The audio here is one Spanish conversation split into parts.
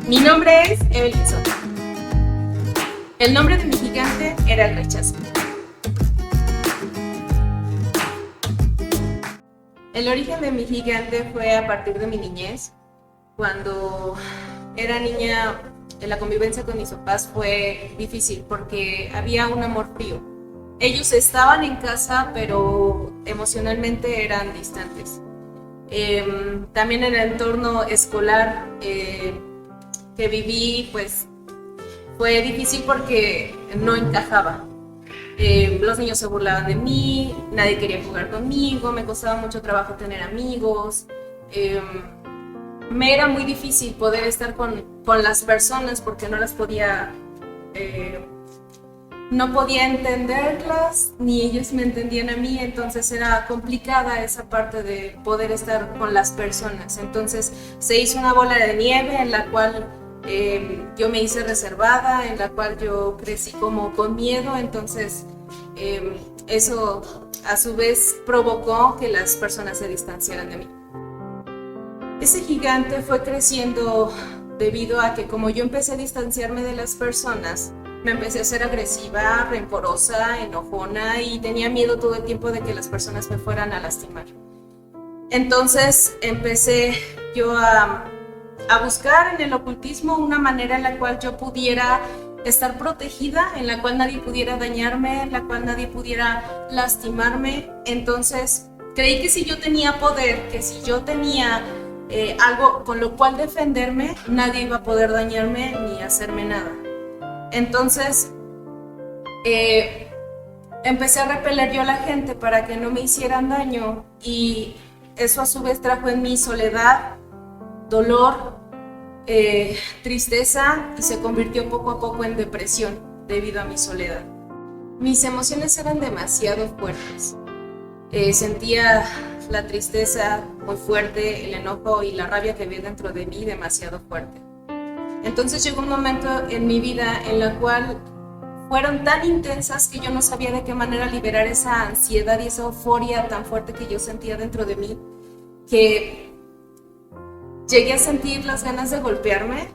Mi nombre es Evelyn Soto. El nombre de mi gigante era el rechazo. El origen de mi gigante fue a partir de mi niñez. Cuando era niña, la convivencia con mis papás fue difícil porque había un amor frío. Ellos estaban en casa, pero emocionalmente eran distantes. También en el entorno escolar que viví, pues fue difícil porque no encajaba. Los niños se burlaban de mí, nadie quería jugar conmigo, me costaba mucho trabajo tener amigos. Me era muy difícil poder estar con las personas porque no podía entenderlas, ni ellos me entendían a mí, entonces era complicada esa parte de poder estar con las personas. Entonces se hizo una bola de nieve en la cual yo me hice reservada, en la cual yo crecí como con miedo, entonces eso a su vez provocó que las personas se distanciaran de mí. Ese gigante fue creciendo debido a que como yo empecé a distanciarme de las personas, me empecé a ser agresiva, rencorosa, enojona y tenía miedo todo el tiempo de que las personas me fueran a lastimar. Entonces empecé yo a buscar en el ocultismo una manera en la cual yo pudiera estar protegida, en la cual nadie pudiera dañarme, en la cual nadie pudiera lastimarme. Entonces creí que si yo tenía poder, que si yo tenía algo con lo cual defenderme, nadie iba a poder dañarme ni hacerme nada. Entonces empecé a repeler yo a la gente para que no me hicieran daño, y eso a su vez trajo en mí soledad, dolor, tristeza, y se convirtió poco a poco en depresión debido a mi soledad. Mis emociones eran demasiado fuertes. Sentía la tristeza muy fuerte, el enojo y la rabia que había dentro de mí demasiado fuerte. Entonces llegó un momento en mi vida en la cual fueron tan intensas que yo no sabía de qué manera liberar esa ansiedad y esa euforia tan fuerte que yo sentía dentro de mí, que llegué a sentir las ganas de golpearme.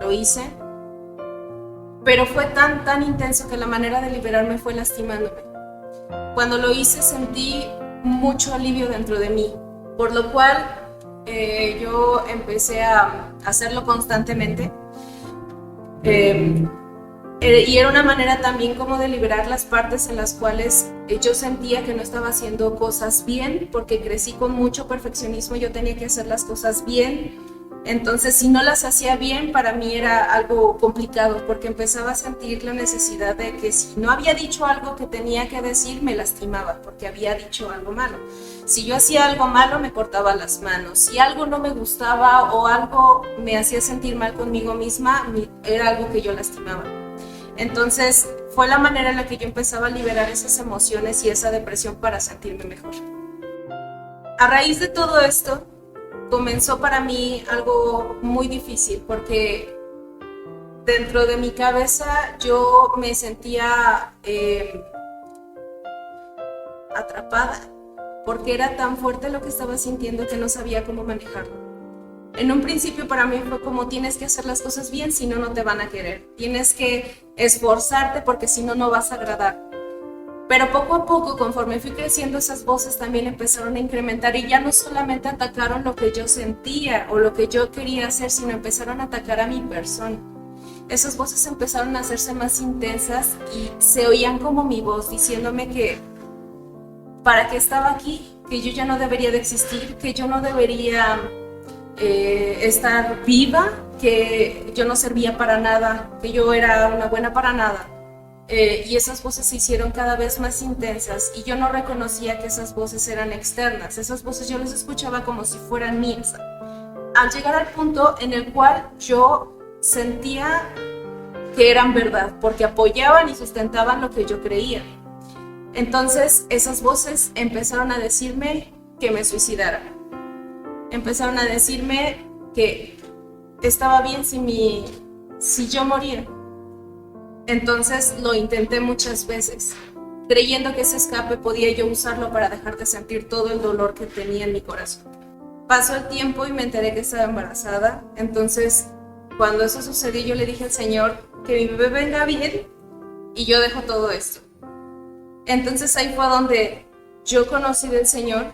Lo hice, pero fue tan intenso que la manera de liberarme fue lastimándome. Cuando lo hice sentí mucho alivio dentro de mí, por lo cual yo empecé a hacerlo constantemente. Y era una manera también como de liberar las partes en las cuales yo sentía que no estaba haciendo cosas bien, porque crecí con mucho perfeccionismo, yo tenía que hacer las cosas bien. Entonces si no las hacía bien, para mí era algo complicado, porque empezaba a sentir la necesidad de que si no había dicho algo que tenía que decir, me lastimaba porque había dicho algo malo. Si yo hacía algo malo, me cortaba las manos. Si algo no me gustaba o algo me hacía sentir mal conmigo misma, era algo que yo lastimaba. Entonces fue la manera en la que yo empezaba a liberar esas emociones y esa depresión para sentirme mejor. A raíz de todo esto, comenzó para mí algo muy difícil, porque dentro de mi cabeza yo me sentía atrapada, porque era tan fuerte lo que estaba sintiendo que no sabía cómo manejarlo. En un principio para mí fue como: tienes que hacer las cosas bien, si no, no te van a querer. Tienes que esforzarte porque si no, no vas a agradar. Pero poco a poco, conforme fui creciendo, esas voces también empezaron a incrementar y ya no solamente atacaron lo que yo sentía o lo que yo quería hacer, sino empezaron a atacar a mi persona. Esas voces empezaron a hacerse más intensas y se oían como mi voz diciéndome que para qué estaba aquí, que yo ya no debería de existir, que yo no debería estar viva, que yo no servía para nada, que yo era una buena para nada. Y esas voces se hicieron cada vez más intensas y yo no reconocía que esas voces eran externas. Esas voces yo las escuchaba como si fueran mías. Al llegar al punto en el cual yo sentía que eran verdad, porque apoyaban y sustentaban lo que yo creía. Entonces esas voces empezaron a decirme que me suicidara. Empezaron a decirme que estaba bien si yo moría. Entonces lo intenté muchas veces, creyendo que ese escape podía yo usarlo para dejar de sentir todo el dolor que tenía en mi corazón. Pasó el tiempo y me enteré que estaba embarazada, entonces cuando eso sucedió, yo le dije al Señor que mi bebé venga bien y yo dejo todo esto. Entonces ahí fue donde yo conocí del Señor.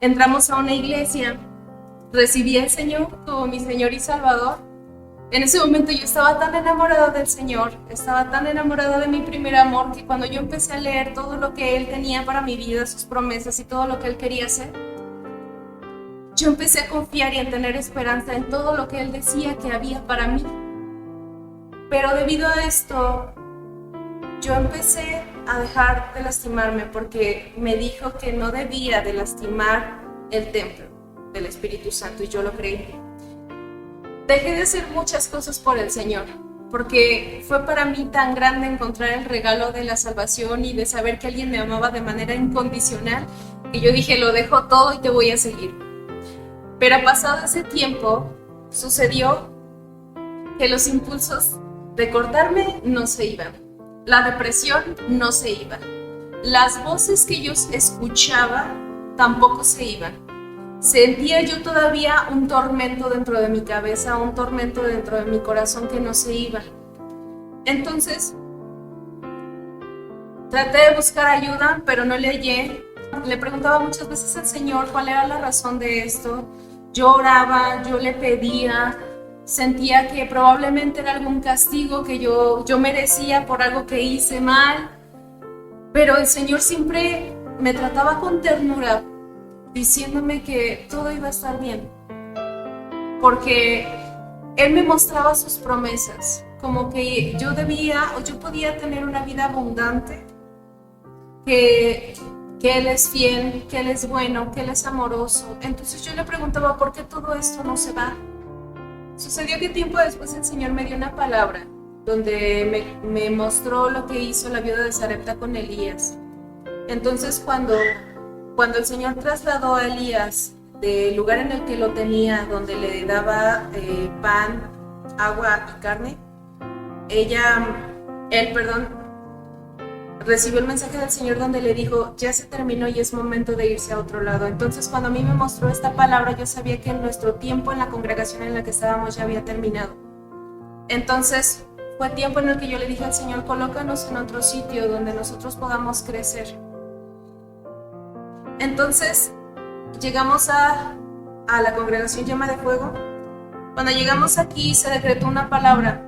Entramos a una iglesia, recibí al Señor como mi Señor y Salvador. En ese momento yo estaba tan enamorada del Señor, estaba tan enamorada de mi primer amor, que cuando yo empecé a leer todo lo que Él tenía para mi vida, sus promesas y todo lo que Él quería hacer, yo empecé a confiar y a tener esperanza en todo lo que Él decía que había para mí. Pero debido a esto, yo empecé a dejar de lastimarme porque me dijo que no debía de lastimar el templo del Espíritu Santo y yo lo creí. Dejé de hacer muchas cosas por el Señor porque fue para mí tan grande encontrar el regalo de la salvación y de saber que alguien me amaba de manera incondicional que yo dije, lo dejo todo y te voy a seguir. Pero pasado ese tiempo, sucedió que los impulsos de cortarme no se iban. La depresión no se iba. Las voces que yo escuchaba tampoco se iban. Sentía yo todavía un tormento dentro de mi cabeza, un tormento dentro de mi corazón que no se iba. Entonces, traté de buscar ayuda, pero no le hallé. Le preguntaba muchas veces al Señor cuál era la razón de esto. Yo oraba, yo le pedía, sentía que probablemente era algún castigo que yo merecía por algo que hice mal, pero el Señor siempre me trataba con ternura, diciéndome que todo iba a estar bien, porque Él me mostraba sus promesas, como que yo debía o yo podía tener una vida abundante, que Él es fiel, que Él es bueno, que Él es amoroso. Entonces yo le preguntaba, ¿por qué todo esto no se va? Sucedió que tiempo después el Señor me dio una palabra donde me mostró lo que hizo la viuda de Sarepta con Elías. Entonces cuando el Señor trasladó a Elías del lugar en el que lo tenía, donde le daba pan, agua y carne, él recibió el mensaje del Señor donde le dijo, ya se terminó y es momento de irse a otro lado. Entonces cuando a mí me mostró esta palabra, yo sabía que nuestro tiempo en la congregación en la que estábamos ya había terminado. Entonces fue tiempo en el que yo le dije al Señor, colócanos en otro sitio donde nosotros podamos crecer. Entonces llegamos a la congregación Llama de Fuego. Cuando llegamos aquí se decretó una palabra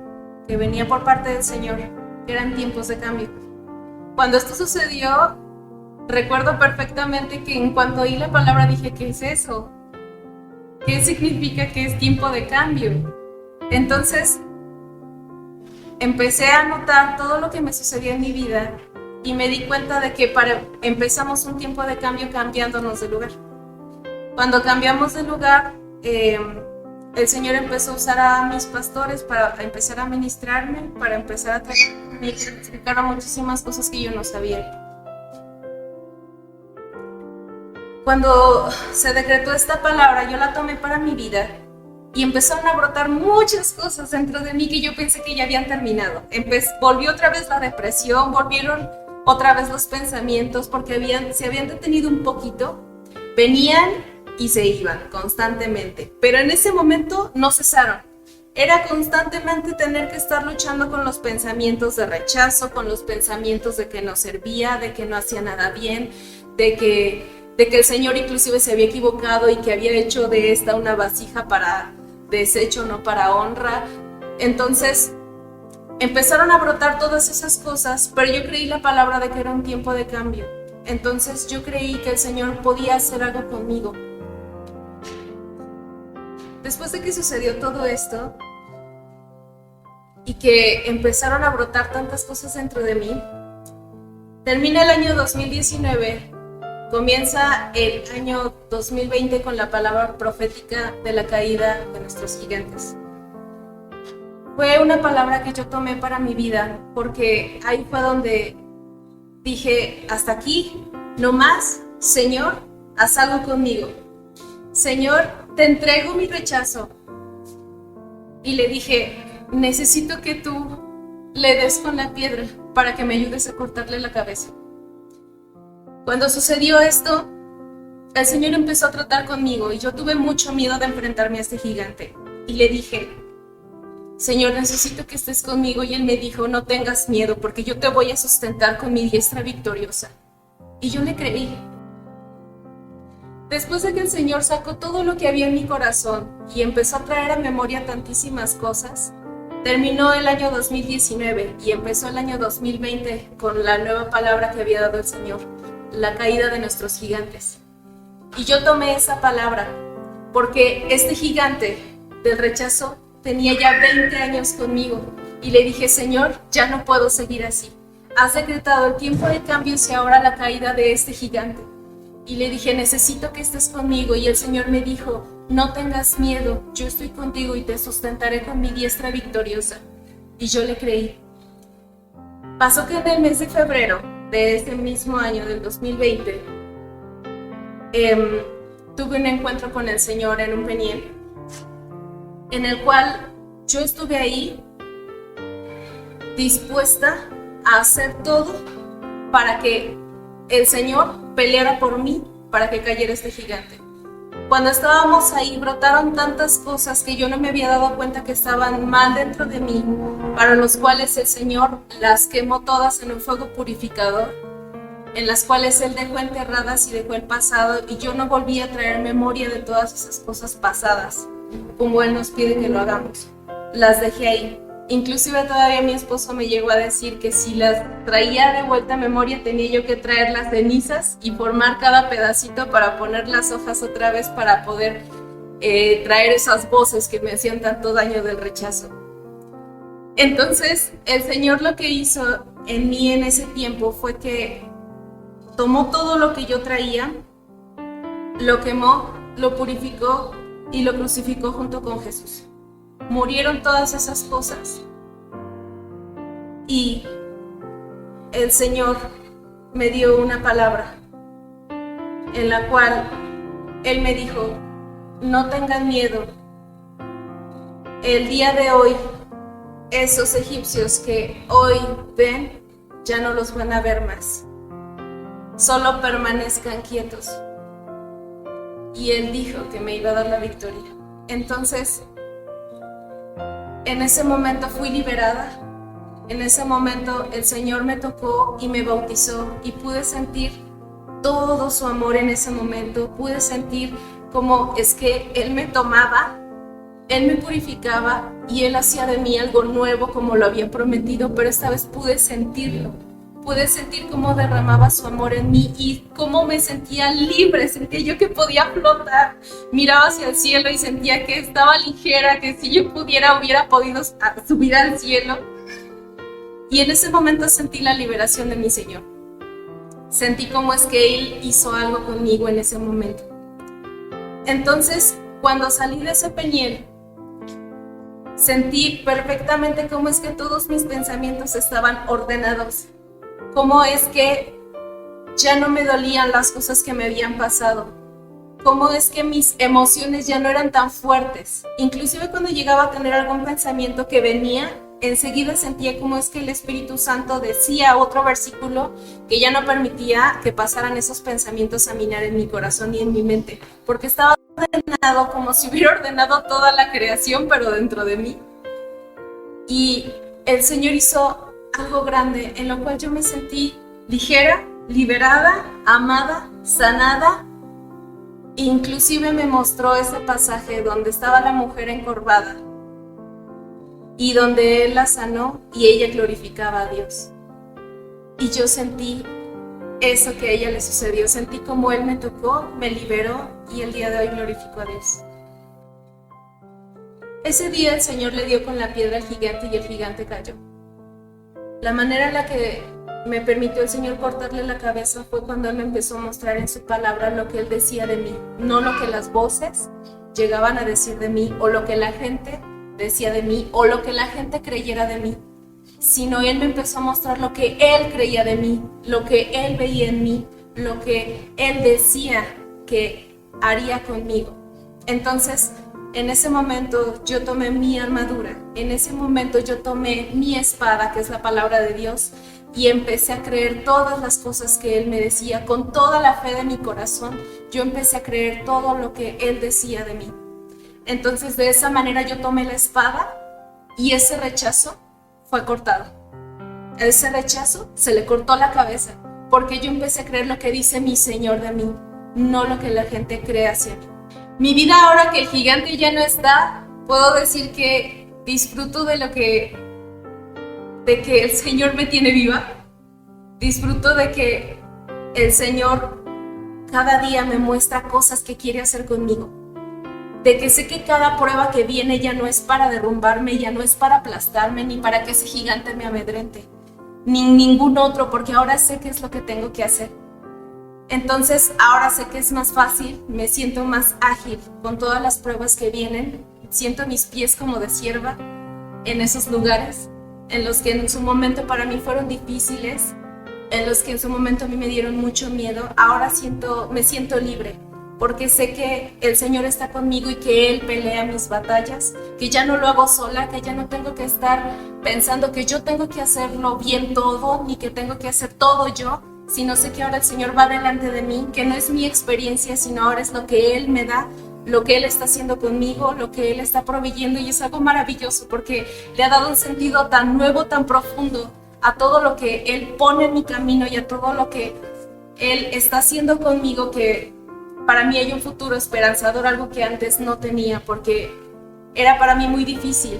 que venía por parte del Señor, que eran tiempos de cambio. Cuando esto sucedió, recuerdo perfectamente que en cuanto oí la palabra dije, ¿qué es eso? ¿Qué significa que es tiempo de cambio? Entonces, empecé a notar todo lo que me sucedía en mi vida y me di cuenta de que empezamos un tiempo de cambio cambiándonos de lugar. Cuando cambiamos de lugar, el Señor empezó a usar a mis pastores para empezar a ministrarme, para empezar a me explicaron muchísimas cosas que yo no sabía. Cuando se decretó esta palabra, yo la tomé para mi vida y empezaron a brotar muchas cosas dentro de mí que yo pensé que ya habían terminado. Volvió otra vez la depresión, volvieron otra vez los pensamientos porque se habían detenido un poquito, venían y se iban constantemente, pero en ese momento no cesaron. Era constantemente tener que estar luchando con los pensamientos de rechazo, con los pensamientos de que no servía, de que no hacía nada bien, de que el Señor inclusive se había equivocado y que había hecho de esta una vasija para desecho, no para honra. Entonces empezaron a brotar todas esas cosas, pero yo creí la palabra de que era un tiempo de cambio. Entonces yo creí que el Señor podía hacer algo conmigo. Después de que sucedió todo esto y que empezaron a brotar tantas cosas dentro de mí, termina el año 2019, comienza el año 2020 con la palabra profética de la caída de nuestros gigantes. Fue una palabra que yo tomé para mi vida porque ahí fue donde dije, hasta aquí, no más, Señor, haz algo conmigo. Señor, te entrego mi rechazo. Y le dije, necesito que tú le des con la piedra para que me ayudes a cortarle la cabeza. Cuando sucedió esto, el Señor empezó a tratar conmigo y yo tuve mucho miedo de enfrentarme a este gigante. y le dije, Señor, necesito que estés conmigo. Y él me dijo, no tengas miedo, porque yo te voy a sustentar con mi diestra victoriosa. Y yo le creí. Después de que el Señor sacó todo lo que había en mi corazón y empezó a traer a memoria tantísimas cosas, terminó el año 2019 y empezó el año 2020 con la nueva palabra que había dado el Señor, la caída de nuestros gigantes. Y yo tomé esa palabra porque este gigante del rechazo tenía ya 20 años conmigo y le dije, Señor, ya no puedo seguir así. Has decretado el tiempo de cambios y ahora la caída de este gigante. Y le dije, necesito que estés conmigo. Y el Señor me dijo, no tengas miedo, yo estoy contigo y te sustentaré con mi diestra victoriosa. Y yo le creí. Pasó que en el mes de febrero de ese mismo año, del 2020, tuve un encuentro con el Señor en un Peniel, en el cual yo estuve ahí dispuesta a hacer todo para que el Señor peleara por mí, para que cayera este gigante. Cuando estábamos ahí brotaron tantas cosas que yo no me había dado cuenta que estaban mal dentro de mí, para los cuales el Señor las quemó todas en un fuego purificador, en las cuales Él dejó enterradas y dejó el pasado, y yo no volví a traer memoria de todas esas cosas pasadas, como Él nos pide que lo hagamos. Las dejé ahí. Inclusive todavía mi esposo me llegó a decir que si las traía de vuelta a memoria tenía yo que traer las cenizas y formar cada pedacito para poner las hojas otra vez para poder traer esas voces que me hacían tanto daño del rechazo. Entonces el Señor lo que hizo en mí en ese tiempo fue que tomó todo lo que yo traía, lo quemó, lo purificó y lo crucificó junto con Jesús. Murieron todas esas cosas y el Señor me dio una palabra en la cual Él me dijo, no tengan miedo, el día de hoy esos egipcios que hoy ven ya no los van a ver más, solo permanezcan quietos. Y Él dijo que me iba a dar la victoria. Entonces en ese momento fui liberada, en ese momento el Señor me tocó y me bautizó y pude sentir todo su amor en ese momento, pude sentir cómo es que Él me tomaba, Él me purificaba y Él hacía de mí algo nuevo como lo había prometido, pero esta vez pude sentirlo. Pude sentir cómo derramaba su amor en mí y cómo me sentía libre, sentía yo que podía flotar, miraba hacia el cielo y sentía que estaba ligera, que si yo pudiera hubiera podido subir al cielo. Y en ese momento sentí la liberación de mi Señor. Sentí cómo es que Él hizo algo conmigo en ese momento. Entonces, cuando salí de ese Peniel, sentí perfectamente cómo es que todos mis pensamientos estaban ordenados. Cómo es que ya no me dolían las cosas que me habían pasado. Cómo es que mis emociones ya no eran tan fuertes. Inclusive cuando llegaba a tener algún pensamiento que venía, enseguida sentía cómo es que el Espíritu Santo decía otro versículo que ya no permitía que pasaran esos pensamientos a minar en mi corazón y en mi mente. Porque estaba ordenado como si hubiera ordenado toda la creación, pero dentro de mí. Y el Señor hizo algo grande en lo cual yo me sentí ligera, liberada, amada, sanada. Inclusive me mostró ese pasaje donde estaba la mujer encorvada y donde Él la sanó y ella glorificaba a Dios. Y yo sentí eso que a ella le sucedió, sentí como Él me tocó, me liberó y el día de hoy glorifico a Dios. Ese día el Señor le dio con la piedra al gigante y el gigante cayó. La manera en la que me permitió el Señor cortarle la cabeza fue cuando Él me empezó a mostrar en su palabra lo que Él decía de mí, no lo que las voces llegaban a decir de mí, o lo que la gente decía de mí, o lo que la gente creyera de mí, sino Él me empezó a mostrar lo que Él creía de mí, lo que Él veía en mí, lo que Él decía que haría conmigo. Entonces, en ese momento yo tomé mi armadura, en ese momento yo tomé mi espada, que es la palabra de Dios, y empecé a creer todas las cosas que Él me decía. Con toda la fe de mi corazón, yo empecé a creer todo lo que Él decía de mí. Entonces de esa manera yo tomé la espada y ese rechazo fue cortado. A ese rechazo se le cortó la cabeza, porque yo empecé a creer lo que dice mi Señor de mí, no lo que la gente cree hacia mí. Mi vida ahora que el gigante ya no está, puedo decir que disfruto de que el Señor me tiene viva. Disfruto de que el Señor cada día me muestra cosas que quiere hacer conmigo. De que sé que cada prueba que viene ya no es para derrumbarme, ya no es para aplastarme, ni para que ese gigante me amedrente, ni ningún otro, porque ahora sé qué es lo que tengo que hacer. Entonces ahora sé que es más fácil, me siento más ágil con todas las pruebas que vienen, siento mis pies como de cierva en esos lugares en los que en su momento para mí fueron difíciles, en los que en su momento a mí me dieron mucho miedo. Ahora me siento libre, porque sé que el Señor está conmigo y que Él pelea mis batallas, que ya no lo hago sola, que ya no tengo que estar pensando que yo tengo que hacerlo bien todo, ni que tengo que hacer todo yo, sino sé que ahora el Señor va delante de mí, que no es mi experiencia, sino ahora es lo que Él me da, lo que Él está haciendo conmigo, lo que Él está proveyendo, y es algo maravilloso porque le ha dado un sentido tan nuevo, tan profundo a todo lo que Él pone en mi camino y a todo lo que Él está haciendo conmigo, que para mí hay un futuro esperanzador, algo que antes no tenía, porque era para mí muy difícil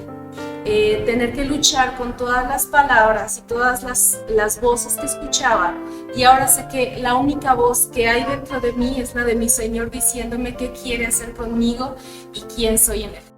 tener que luchar con todas las palabras y todas las voces que escuchaba, y ahora sé que la única voz que hay dentro de mí es la de mi Señor diciéndome qué quiere hacer conmigo y quién soy en Él.